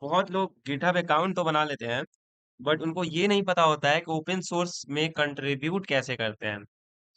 बहुत लोग GitHub account तो बना लेते हैं, बट उनको ये नहीं पता होता है कि ओपन सोर्स में कंट्रीब्यूट कैसे करते हैं।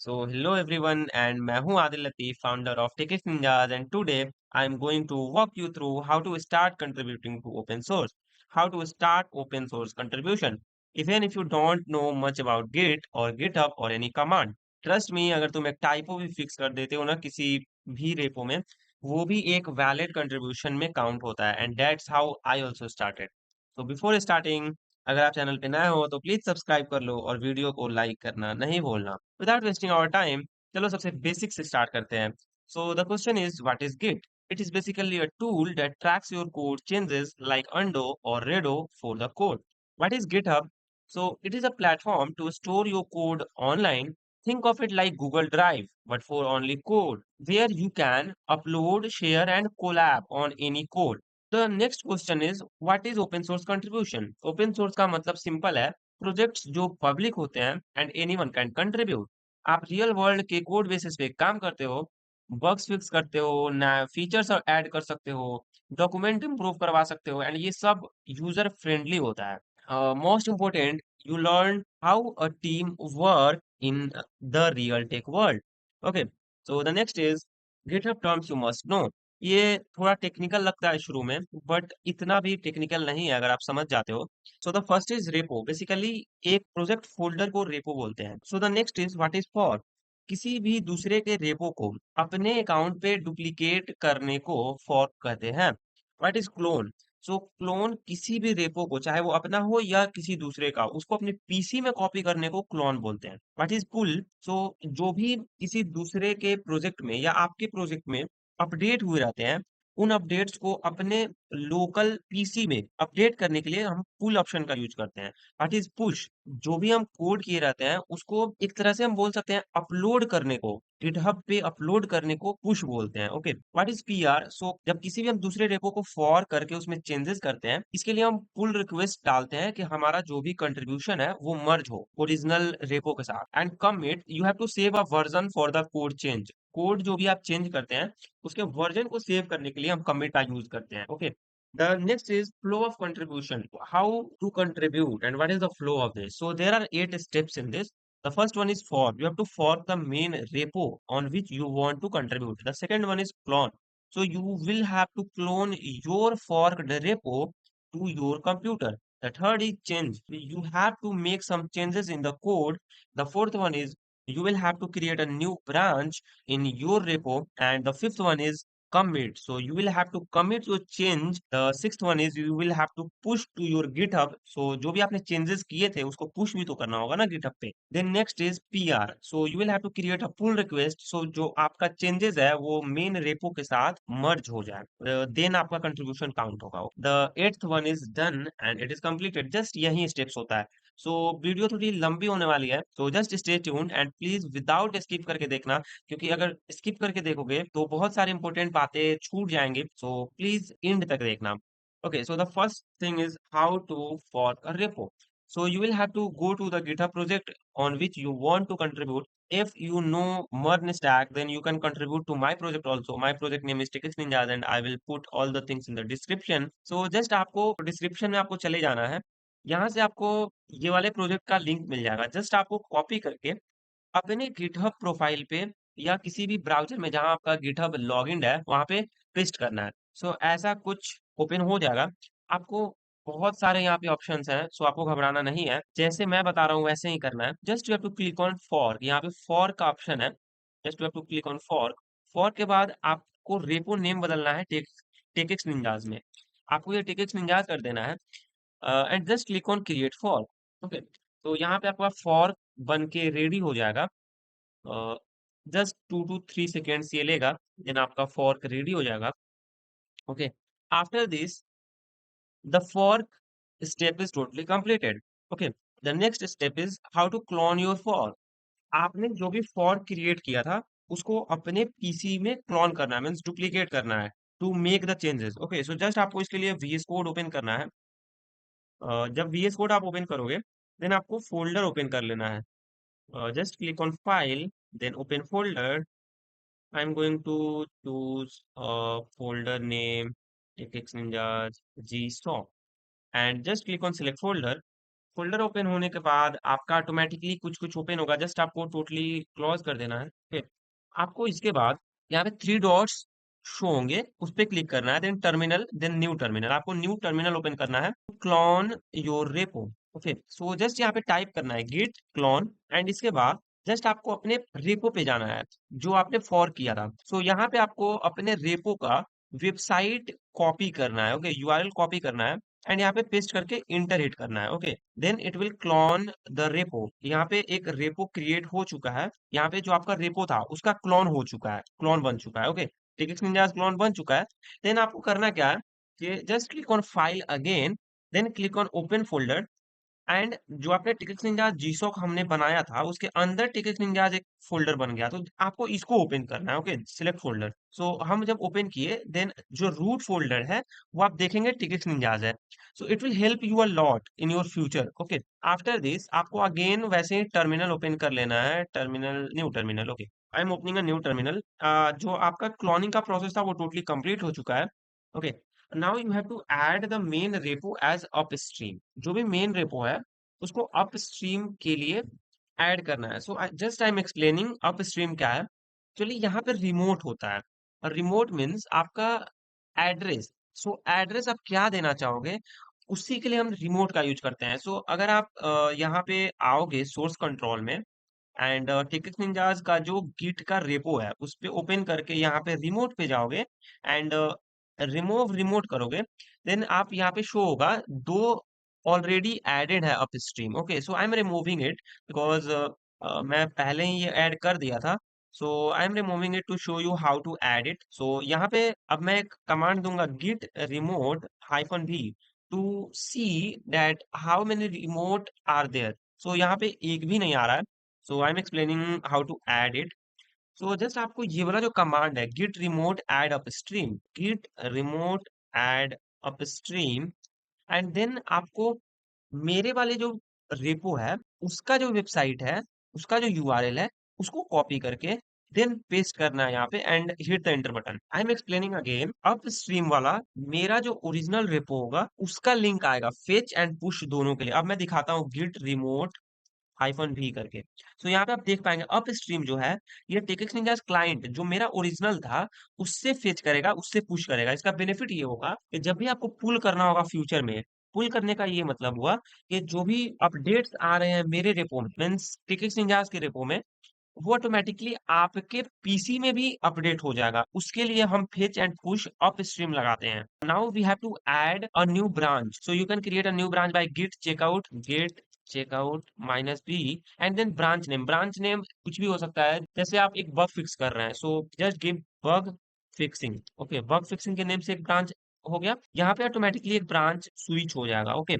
सो हेलो एवरीवन एंड मैं हूं Adil Latif, founder of Ticket Ninjas, and today I am going to walk you through how to start contributing to open source, how to start open source contribution even if you don't know much about git और GitHub और any command. Trust me, अगर तुम एक typo भी fix कर देते हो ना किसी भी रेपो में, वो भी एक वैलिड कंट्रीब्यूशन में काउंट होता है, and that's how I also started. So before starting, अगर आप चैनल पे नए हो तो प्लीज सब्सक्राइब कर लो और वीडियो को लाइक करना नहीं भूलना। विदाउट वेस्टिंग आवर टाइम, चलो सबसे बेसिक से स्टार्ट करते हैं। So the question is, what is git? It is basically a tool that tracks your code changes like undo or redo for the code. What is GitHub? So it is a platform to store your code online. Think of it like Google Drive, but for only code, where you can upload, share, and collab on any code. The next question is, what is open source contribution? Open source का मतलब simple है, projects जो public होते हैं and anyone can contribute. आप real world के code basis पे काम करते हो, बग्स फिक्स करते हो, नया फीचर्स ऐड कर सकते हो, डॉक्यूमेंट इंप्रूव करवा सकते हो, एंड ये सब यूजर फ्रेंडली होता है। Most important, you learn how a team work in the real tech world. Okay, so the next is GitHub terms you must know. ये थोड़ा टेक्निकल लगता है शुरू में, बट इतना भी टेक्निकल नहीं है अगर आप समझ जाते हो। So the first is repo, basically एक प्रोजेक्ट फोल्डर को रेपो बोलते हैं। So the next is what is fork? किसी भी दूसरे के रेपो को अपने अकाउंट पे डुप्लीकेट करने को फॉर्क कहते हैं। What is clone? So clone किसी भी रेपो को, चाहे वो अपना हो या किसी दूसरे का, उसको अपने पीसी में कॉपी करने को क्लोन बोलते हैं। What is pull? सो जो भी किसी दूसरे के प्रोजेक्ट में या आपके प्रोजेक्ट में अपडेट हुए रहते हैं, उन अपडेट्स को अपने लोकल पीसी में अपडेट करने के लिए हम पुल ऑप्शन का यूज करते हैं। What is push? जो भी हम कोड किए रहते हैं उसको एक तरह से हम बोल सकते हैं अपलोड करने को, गिटहब पे अपलोड करने को पुश बोलते हैं। Okay, what is PR? So जब किसी भी हम दूसरे रेपो को फॉर करके उसमें चेंजेस करते हैं, इसके लिए हम पुल रिक्वेस्ट डालते हैं कि हमारा जो भी कंट्रीब्यूशन है वो मर्ज हो ओरिजिनल रेपो के साथ। And commit, you have to save a version for the code change. Code जो भी आप चेंज करते हैं उसके वर्जन को सेव करने के लिए हम कमिट का यूज करते हैं। Okay, the next is flow of contribution. How to contribute and what is the flow of this? So there are 8 steps in this. The first one is fork. You have to fork the main repo on which you want to contribute. The second one is clone. So you will have to clone your forked repo to your computer. The third is change. You have to make some changes in the code. The fourth one is you will have to create a new branch in your repo. And the fifth one is commit. So you will have to commit your change. The sixth one is you will have to push to your GitHub. So जो भी आपने changes किए थे उसको push भी तो करना होगा ना GitHub पे. Then next is PR. So you will have to create a pull request. So जो आपका changes है वो main repo के साथ merge हो जाए. Then आपका contribution count होगा. The eighth one is done and it is completed. Just यही steps होता है. सो वीडियो थोड़ी लंबी होने वाली है, तो just stay tuned and please without skip करके देखना, क्योंकि अगर स्किप करके देखोगे तो बहुत सारी इंपॉर्टेंट बातें छूट जाएंगी। सो प्लीज एंड तक देखना। Okay, so the first thing is how to fork a repo. So you will have to go to the GitHub project on which you want to contribute. If you know Merge Stack, then you can contribute to my project also. My project name is Tickets Ninjas and I will put all the things in the description. So just आपको description में आपको चले जाना है। यहाँ से आपको ये वाले प्रोजेक्ट का लिंक मिल जाएगा। जस्ट आपको कॉपी करके अपने गिटहब प्रोफाइल पे या किसी भी ब्राउज़र में जहाँ आपका गिटहब लॉगिन्ड है, वहाँ पे पेस्ट करना है। सो ऐसा कुछ ओपन हो जाएगा। आपको बहुत सारे यहाँ पे ऑप्शंस हैं, सो आपको घबराना नहीं है। जैसे मैं बता रहा हूँ वैसे ही करना है। Just you have to click on fork, यहाँ पे फॉर्क का ऑप्शन है। Just you have to click on fork. Fork के बाद आपको रेपो नेम बदलना है टेक्स्ट निंजास में। आपको ये टेक्स्ट निंजास कर देना है। And just click on create fork. Okay, तो यहाँ पे आपका फॉर्क बन के रेडी हो जाएगा। जस्ट 2 to 3 सेकेंड्स ये लेगा, देन आपका फॉर्क रेडी हो जाएगा। Okay, after this the fork step is totally completed. Okay, the next step is how to clone your fork. आपने जो भी फॉर्क क्रिएट किया था उसको अपने पीसी में क्लोन करना है, मीन्स डुप्लीकेट करना है to make the changes. Okay, so just आपको इसके लिए VS कोड ओपन करना है। जब VS कोड आप ओपन करोगे, देन आपको फोल्डर ओपन कर लेना है। Just click on file, then open folder. I'm going to choose a folder name ticket ninja जी stock and just click on select folder. Folder open होने के बाद आपका ऑटोमेटिकली कुछ कुछ ओपन होगा, जस्ट आपको टोटली क्लोज कर देना है। फिर आपको इसके बाद यहाँ पे थ्री डॉट्स शो होंगे, उस पर क्लिक करना है, then terminal, then new terminal, आपको न्यू टर्मिनल ओपन करना है। Clone your repo. Okay, so just यहाँ पे टाइप करना है गिट क्लोन एंड इसके बाद जस्ट आपको अपने रेपो पे जाना है जो आपने फॉर किया था। सो यहाँ पे आपको अपने रेपो का वेबसाइट कॉपी करना है। ओके, यूआरएल कॉपी करना है एंड यहाँ पे पेस्ट करके इंटर हिट करना है। Okay, then it will clone the repo. यहाँ पे एक रेपो क्रिएट हो चुका है, यहाँ पे जो आपका रेपो था उसका क्लोन हो चुका है, क्लोन बन चुका है। ओके, टिकट निंजास क्लोन बन चुका है। देन आपको करना क्या है कि just click on file again, then click on open folder and जो आपने टिकट निंजास जीसॉक हमने बनाया था उसके अंदर टिकट निंजास एक फोल्डर बन गया, तो आपको इसको ओपन करना है। Okay, select folder. सो हम जब ओपन किए देन जो रूट फोल्डर है वो आप देखेंगे टिकट निंजास है। So it will help you a lot in your future. Okay, after this आपको अगेन वैसे ही टर्मिनल ओपन कर लेना है, terminal, new terminal. Okay, I am opening a new terminal. जो आपका क्लोनिंग का प्रोसेस था वो टोटली कंप्लीट हो चुका है। Okay, now you have to add the main repo as upstream. जो भी मेन रेपो है उसको अपस्ट्रीम के लिए ऐड करना है। So just I am explaining upstream क्या है। चलिए, यहाँ पे रिमोट होता है, रिमोट मीन्स आपका एड्रेस। सो एड्रेस आप क्या देना चाहोगे उसी के लिए हम रिमोट का यूज करते हैं। सो अगर आप यहाँ पे आओगे सोर्स कंट्रोल में एंड टिकट निंजास का जो गिट का रेपो है उस पे ओपन करके यहाँ पे रिमोट पे जाओगे एंड रिमूव रिमोट करोगे, देन आप यहाँ पे शो होगा दो ऑलरेडी एडेड है upstream. Okay, so I am removing it because मैं पहले ही ये ऐड कर दिया था। So I am removing it to show you how to add it. So यहाँ पे अब मैं एक कमांड दूंगा git remote hyphen V to see that how many remote are there. So यहाँ पे एक भी नहीं आ रहा है। So I am explaining how to add it. So just आपको ये वाला जो कमांड है git remote add upstream, git remote add upstream and then आपको मेरे वाले जो रेपो है उसका जो वेबसाइट है, उसका जो यूआरएल है उसको कॉपी करके देन पेस्ट करना है यहाँ पे and hit the enter button. I am explaining again, upstream वाला मेरा जो ओरिजिनल रेपो होगा उसका लिंक आएगा फेच एंड पुश दोनों के लिए। अब मैं दिखाता हूँ गिट रिमोट हाइफन भी करके। सो यहाँ पे आप देख पाएंगे अप स्ट्रीम जो है ये टिकट निंजास क्लाइंट जो मेरा ओरिजिनल था उससे फेच करेगा, उससे पुश करेगा। इसका बेनिफिट ये होगा कि जब भी आपको पुल करना होगा फ्यूचर में, पुल करने का ये मतलब हुआ कि जो भी अपडेट्स आ रहे हैं मेरे रेपो में मीन्स टिकट निंजास के रेपो में, वो ऑटोमेटिकली आपके पीसी में भी अपडेट हो जाएगा। उसके लिए हम fetch and push upstream लगाते हैं। Now we have to add a new branch, so you can create a new branch by git checkout minus B and then branch name कुछ भी हो सकता है। जैसे आप एक बग फिक्स कर रहे हैं, so just give bug fixing. Okay, bug fixing के नेम से एक ब्रांच हो गया, यहाँ पे ऑटोमेटिकली एक ब्रांच स्विच हो जाएगा। Okay,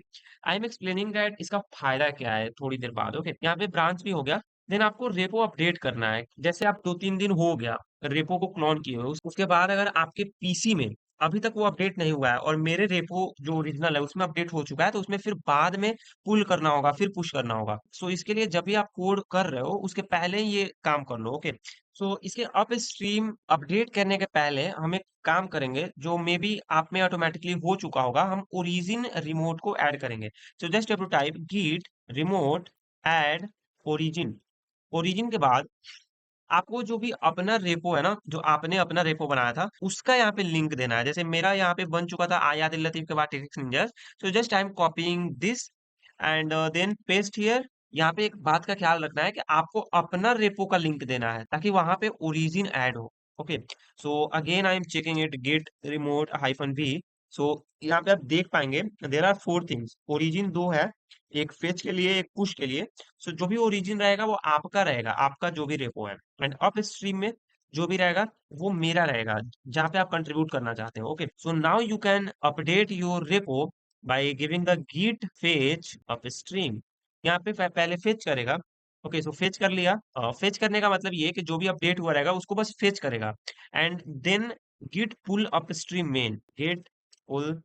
I am explaining that इसका फायदा क्या है थोड़ी देर बाद। ओके, यहाँ पे ब्रांच भी हो गया। देन आपको रेपो अपडेट करना है। जैसे आप 2-3 दिन हो गया रेपो को क्लोन किए हुए, उसके बाद अगर आपके पीसी में अभी तक वो अपडेट नहीं हुआ है और मेरे रेपो जो ओरिजिनल है उसमें अपडेट हो चुका है, तो उसमें फिर बाद में पुल करना होगा, फिर पुश करना होगा। सो इसके लिए जब भी आप कोड कर रहे हो उसके पहले ही ये काम कर लो। ओके, सो इसके अप स्ट्रीम अपडेट करने के पहले हम एक काम करेंगे जो मे बी आप में ऑटोमेटिकली हो चुका होगा, हम ओरिजिन रिमोट को ऐड करेंगे। So just have to type git remote add origin. Origin के बाद आपको जो भी अपना रेपो है ना, जो आपने अपना रेपो बनाया था उसका यहाँ पे लिंक देना है। जैसे मेरा यहाँ पे बन चुका था आयादिल लतीफ के बाद ticket ninjas. So just I am copying this and then paste here. यहाँ पे एक बात का ख्याल रखना है कि आपको अपना रेपो का लिंक देना है ताकि वहां पे ओरिजिन ऐड हो। Okay, so again I am checking it git remote hyphen भी। सो यहाँ पे आप देख पाएंगे there are four things, origin दो है, एक फेच के लिए एक पुश के लिए। सो जो भी ओरिजिन रहेगा वो आपका रहेगा, आपका जो भी रेपो है एंड अप स्ट्रीम में जो भी रहेगा वो मेरा रहेगा जहाँ पे आप कंट्रीब्यूट करना चाहते हो। Okay, so now you can update your repo by giving the git fetch upstream. यहाँ पे पहले फेच करेगा। ओके, सो फेच कर लिया। फेच करने का मतलब ये है कि जो भी अपडेट हुआ रहेगा उसको बस फेच करेगा and then git pull upstream main, git pull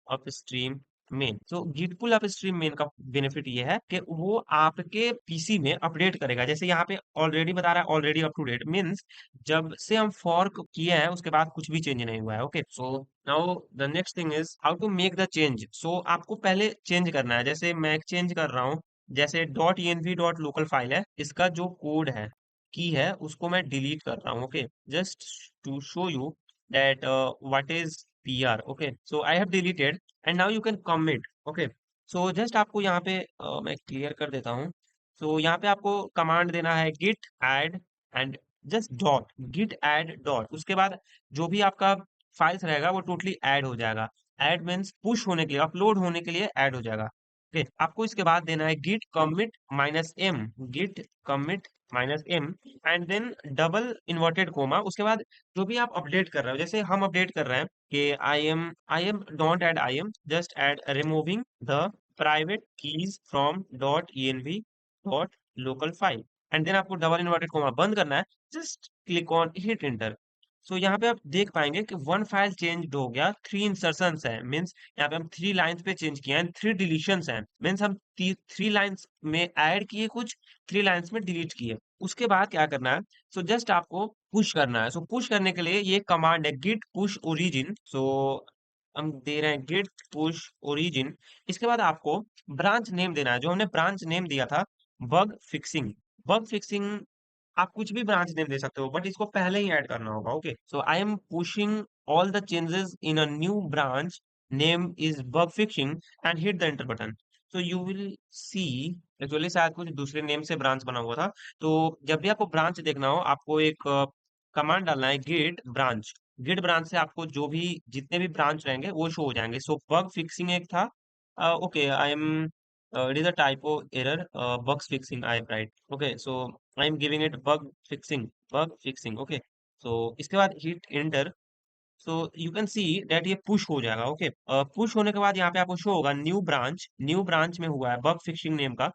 upstream main. So git pull upstream main का बेनिफिट ये है कि वो आपके पीसी में अपडेट करेगा। जैसे यहाँ पे ऑलरेडी बता रहा है already up to date, means जब से हम फॉर्क किए हैं उसके बाद कुछ भी चेंज नहीं हुआ है। Okay, so now the next thing is how to make the change. So आपको पहले चेंज करना है। जैसे मैं एक चेंज कर रहा हूँ, जैसे dot env dot local file है, इसका जो कोड है, की है, उसको मैं डिलीट कर रहा हूँ। Okay, just to show you that what is PR. Okay, so I have deleted and now you can commit. Okay, so just आपको यहाँ पे मैं क्लियर कर देता हूँ। so यहाँ पे आपको कमांड देना है git add and just dot git add dot, उसके बाद जो भी आपका फाइल्स रहेगा वो टोटली ऐड हो जाएगा। ऐड मीन्स पुश होने के लिए, अपलोड होने के लिए ऐड हो जाएगा। ओके, आपको इसके बाद देना है git commit -m, git commit -m and then double inverted comma, उसके बाद जो भी आप अपडेट कर रहे हो, जैसे हम अपडेट कर रहे हैं कि I am don't add I am, just add removing the private keys from dot env dot local file and then आपको डबल इन्वर्टेड कोमा बंद करना है। Just click on hit enter. So यहाँ पे आप देख पाएंगे कि वन फाइल चेंज हो गया, थ्री इंसर्शंस है, मीन्स यहाँ पे हम थ्री लाइन्स पे चेंज किया है, थ्री डिलीशंस हैं, मीन्स हम थ्री लाइन्स में ऐड किए कुछ, थ्री लाइन्स में डिलीट किए। उसके बाद क्या करना है, सो जस्ट आपको पुश करना है। सो पुश करने के लिए ये कमांड है गिट पुश ओरिजिन। सो हम दे रहे हैं गिट पुश ओरिजिन। इसके बाद आपको ब्रांच नेम देना है, जो हमने ब्रांच नेम दिया था बग फिक्सिंग। बग फिक्सिंग आप कुछ भी ब्रांच नेम दे सकते हो, बट इसको पहले ही ऐड करना होगा। Okay, so I am pushing all the changes in a new branch, name is bug fixing and hit the enter button. So you will see, actually शायद कुछ दूसरे नेम से ब्रांच बना हुआ था। तो जब भी आपको ब्रांच देखना हो, आपको एक कमांड डालना है गिट ब्रांच। गिट ब्रांच से आपको जो भी जितने भी ब्रांच रहेंगे वो शो हो जाएंगे। सो बग फिक्सिंग एक था। Okay, I am it is a typo error, bugs fixing I write. Okay, so I am giving it bug fixing, bug fixing. Okay, so इसके बाद hit enter. So you can see that ये push हो जाएगा। Okay, push होने के बाद यहाँ पे आपको शो होगा न्यू ब्रांच, न्यू ब्रांच में हुआ है बग फिक्सिंग नेम का।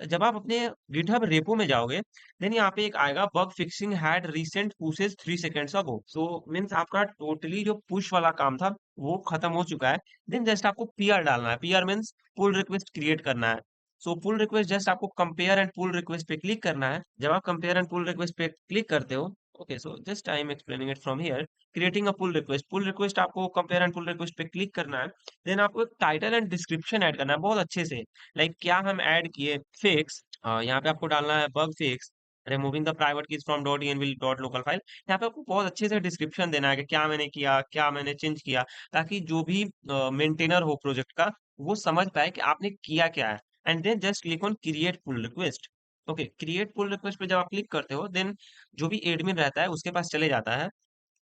जब आप अपने गिटहब रेपो में जाओगे, देन यहाँ पे एक आएगा bug fixing had recent pushes 3 seconds ago. So means आपका टोटली जो पुश वाला काम था वो खत्म हो चुका है। देन जस्ट आपको पीआर डालना है। PR means pull request create करना है। सो पुल रिक्वेस्ट जस्ट आपको कंपेयर एंड पुल रिक्वेस्ट पे क्लिक करना है। जब आप कंपेयर एंड पुल रिक्वेस्ट पे क्लिक करते हो, okay, so just I am explaining it from here. Creating a pull request, pull request आपको कंपेयर एंड पुल रिक्वेस्ट पे क्लिक करना है। देन आपको एक टाइटल एंड डिस्क्रिप्शन ऐड करना है बहुत अच्छे से। लाइक क्या हम ऐड किए, फिक्स, यहाँ पे आपको डालना है bug fix removing the private keys from dot env dot local file. यहाँ पे आपको बहुत अच्छे से डिस्क्रिप्शन देना है कि क्या मैंने किया, क्या मैंने चेंज किया, ताकि जो भी मेंटेनर हो प्रोजेक्ट का वो समझ पाए कि आपने किया क्या है। And then just click on create pull request. Okay, create pull request पे जब आप क्लिक करते हो, देन जो भी एडमिन रहता है उसके पास चले जाता है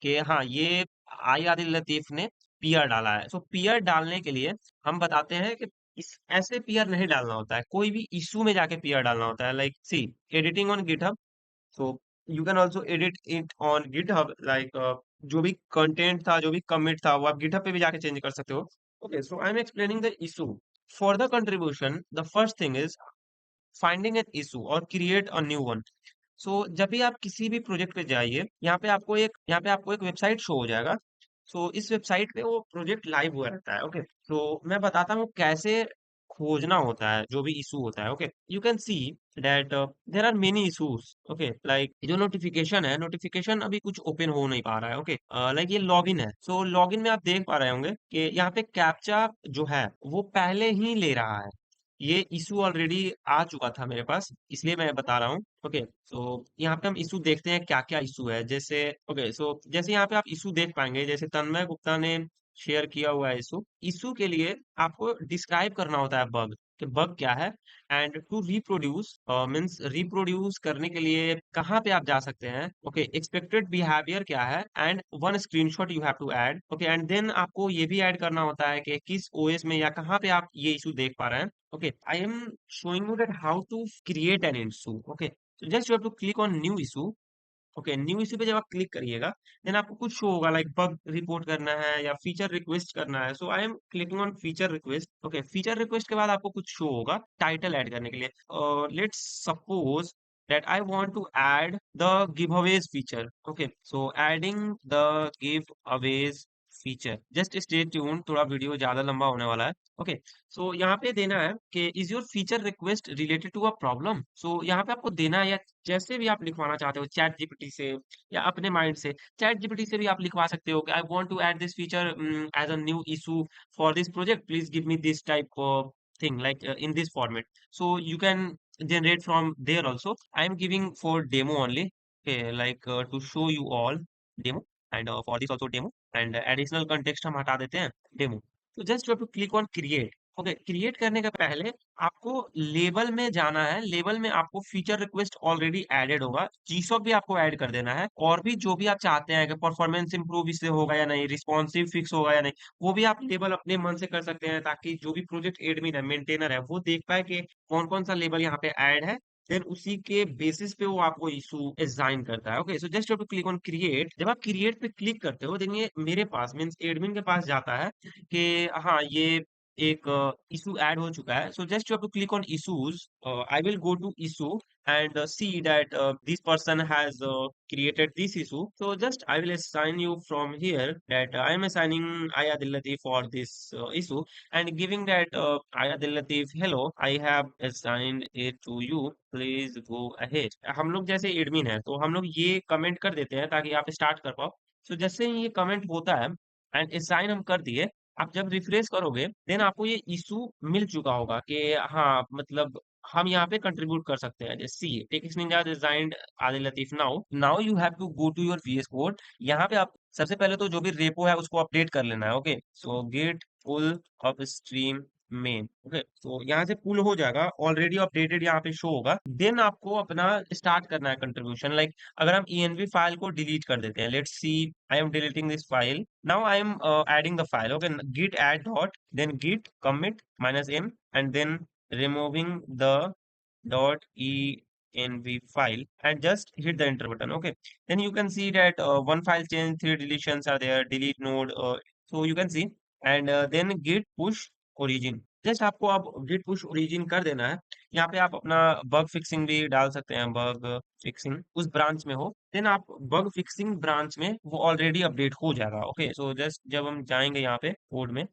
कि हाँ, ये आई आदिल लतीफ ने पीआर डाला है। सो पीआर डालने के लिए हम बताते हैं कि इस ऐसे पीआर नहीं डालना होता है, कोई भी इशू में जाके पीआर डालना होता है। Like see editing on GitHub. So you can also edit it on GitHub, like जो भी कंटेंट था, जो भी कमिट था, वो आप गिटहब पे भी जाके चेंज कर सकते हो। Okay, so I am explaining the issue for the contribution. The first thing is finding an issue और क्रिएट अ न्यू वन। सो जब भी आप किसी भी प्रोजेक्ट पे जाइए, यहाँ पे आपको एक वेबसाइट शो हो जाएगा। सो इस वेबसाइट पे वो प्रोजेक्ट लाइव हुआ रहता है। ओके, तो मैं बताता हूँ कैसे खोजना होता है जो भी इशू होता है। Okay, you can see that there are many issues. Okay, like जो नोटिफिकेशन है, नोटिफिकेशन अभी कुछ ओपन हो नहीं पा रहा है। ओके, लाइक ये लॉगिन है। सो लॉगिन में आप देख पा रहे होंगे कि यहाँ पे कैप्चा जो है वो पहले ही ले रहा है। ये इशू ऑलरेडी आ चुका था मेरे पास, इसलिए मैं बता रहा हूँ। ओके, सो यहाँ पे हम इशू देखते हैं क्या क्या इशू है। जैसे ओके, सो जैसे यहाँ पे आप इशू देख पाएंगे, जैसे तन्मय गुप्ता ने शेयर किया हुआ है इशू। इशू के लिए आपको डिस्क्राइब करना होता है बग, कि बग क्या है। And to reproduce means reproduce करने के लिए कहाँ पे आप जा सकते हैं। ओके, एक्सपेक्टेड बिहेवियर क्या है, and one screenshot you have to add. Okay, and then आपको ये भी ऐड करना होता है कि किस ओएस में या कहाँ पे आप ये इशू देख पा रहे हैं। Okay, I am showing you that how to create an issue. Okay, so just you have to click on new issue. Okay, new issue पे जब आप क्लिक करिएगा, देन आपको कुछ शो होगा लाइक बग रिपोर्ट करना है या फीचर रिक्वेस्ट करना है। So I am clicking on feature request. Okay, feature request के बाद आपको कुछ शो होगा टाइटल ऐड करने के लिए। Let's suppose that I want to add the giveaways feature. Okay, so adding the giveaways feature. Just stay tune, थोड़ा video ज्यादा लंबा होने वाला है। ओके, सो यहाँ पे देना है कि is your feature request related to a problem. So यहाँ पे आपको देना है, या जैसे भी आप लिखवाना चाहते हो, चैट जीपीटी से या अपने माइंड से। चैट जीपीटी से भी आप लिखवा सकते हो कि I want to add this feature as a new issue for this project, please give me this type of thing like in this format. So you can generate from there also. I am giving for demo only, okay, like to show you all demo, and for this also demo, and additional context हम हटा देते हैं demo. So just you have to click on create. Okay, create करने के पहले आपको label में जाना है। लेबल में आपको फीचर रिक्वेस्ट ऑलरेडी एडेड होगा, जीसॉक भी आपको ऐड कर देना है, और भी जो भी आप चाहते हैं कि परफॉर्मेंस इंप्रूव इससे होगा या नहीं, रिस्पॉन्सिव फिक्स होगा या नहीं, वो भी आप लेबल अपने मन से कर सकते हैं, ताकि जो भी प्रोजेक्ट एडमिन है, मेंटेनर है, वो देख पाए कि कौन कौन सा लेबल यहाँ पे ऐड है। देन उसी के बेसिस पे वो आपको इशू असाइन करता है। Okay, so just to click on create. जब आप क्रिएट पे क्लिक करते हो, देन ये मेरे पास मींस एडमिन के पास जाता है कि हाँ, ये एक इशू ऐड हो चुका है। So just you have to click on issues. I will go to issue and see that this person has created this issue. So just I will assign you from here that I am assigning Ayadil Latif for this issue, and giving that Ayadil Latif, hello, I have assigned it to you, please go ahead. हम लोग जैसे admin है तो हम लोग ये comment कर देते हैं ताकि आप स्टार्ट कर पाओ। सो जैसे ही ये कमेंट होता है एंड असाइन हम कर दिए, आप जब रिफ्रेश करोगे देन आपको ये इशू मिल चुका होगा कि हाँ, मतलब हम यहाँ पे कंट्रीब्यूट कर सकते हैं। जैसे see Text Ninja designed Adil Latif, now now you have to go to your VS Code. यहाँ पे आप सबसे पहले तो जो भी रेपो है उसको अपडेट कर लेना है। Okay, so get pull upstream main. Okay, तो यहाँ से पुल हो जाएगा, ऑलरेडी अपडेटेड यहाँ पे शो होगा। देन आपको अपना स्टार्ट करना है कंट्रीब्यूशन। लाइक अगर हम env फाइल को डिलीट कर देते हैं, let's see I am deleting this file, now I am adding the file. Okay, git add dot, then git commit -m, and then removing the .env file, and just hit the enter button. Okay, then you can see that one file change, three deletions are there, delete node, so you can see, and then git push origin। Just आपको अब git push origin कर देना है। यहाँ पे आप अपना bug fixing भी डाल सकते हैं, बग फिक्सिंग उस ब्रांच में हो, देन आप बग फिक्सिंग ब्रांच में वो ऑलरेडी अपडेट हो जाएगा। ओके, सो जस्ट जब हम जाएंगे यहाँ पे कोड में,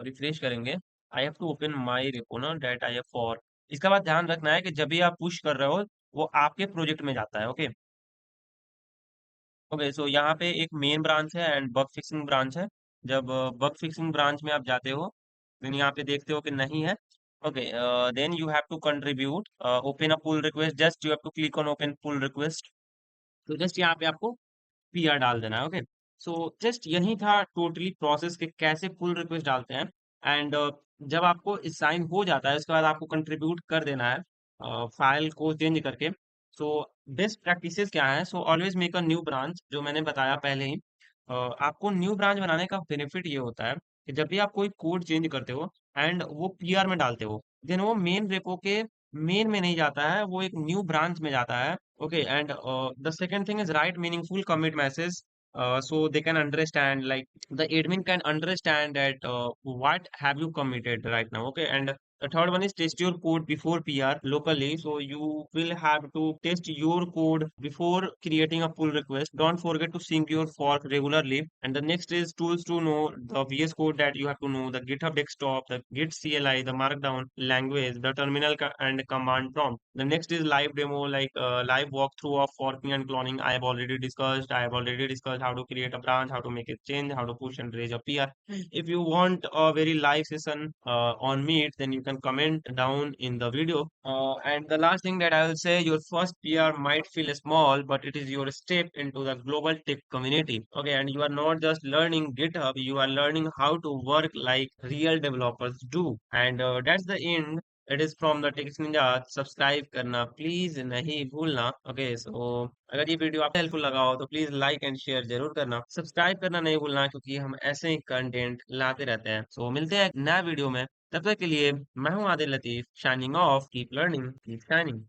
रिफ्रेश करेंगे, I have to open my repo ना, डेट आई हैव फॉर। इसका बात ध्यान रखना है कि जब भी आप पुश कर रहे हो, वो आपके प्रोजेक्ट में जाता है। ओके, ओके, सो यहाँ पे एक मेन ब्रांच है एंड बग फिक्सिंग ब्रांच है। जब बग फिक्सिंग ब्रांच में आप जाते हो, देन यहाँ पे देखते हो कि नहीं है। Okay, then you have to contribute, open a pull request, just you have to click on open pull request. तो जस्ट यहाँ पे आपको पीआर डाल देना है। ओके, सो जस्ट यही था टोटली प्रोसेस के कैसे पुल रिक्वेस्ट डालते हैं। एंड जब आपको साइन हो जाता है, उसके बाद आपको कंट्रीब्यूट कर देना है फाइल को चेंज करके। सो बेस्ट प्रैक्टिसेस क्या है, so always make a new branch, जो मैंने बताया पहले ही। आपको न्यू ब्रांच बनाने का बेनिफिट ये होता है कि जब भी आप कोई कोड चेंज करते हो एंड वो पीआर में डालते हो, देन वो मेन रेपो के मेन में नहीं जाता है, वो एक न्यू ब्रांच में जाता है। Okay, and the second thing is write meaningful commit message, so they can understand, like the admin can understand that what have you committed right now. Okay, and the third one is test your code before PR locally. So you will have to test your code before creating a pull request. Don't forget to sync your fork regularly. And the next is tools to know the VS code that you have to know, the GitHub desktop, the Git CLI, the Markdown language, the terminal and command prompt. The next is live demo, like live walkthrough of forking and cloning. I have already discussed. I have already discussed how to create a branch, how to make a change, how to push and raise a PR. If you want a very live session on Meet, then you can comment down in the video. And the last thing that I will say, your first PR might feel small, but it is your step into the global tech community. Okay, and you are not just learning GitHub, you are learning how to work like real developers do. And that's the end। It is from the text Ninja. Subscribe करना please नहीं भूलना। Okay, सो अगर ये video आपको helpful लगा हो तो please like and share जरूर करना, सब्सक्राइब करना नहीं भूलना, क्योंकि हम ऐसे ही कंटेंट लाते रहते हैं। सो मिलते हैं एक नया वीडियो में, तब तक के लिए मैं हूं Adil Latif, shining of, keep learning keep shining.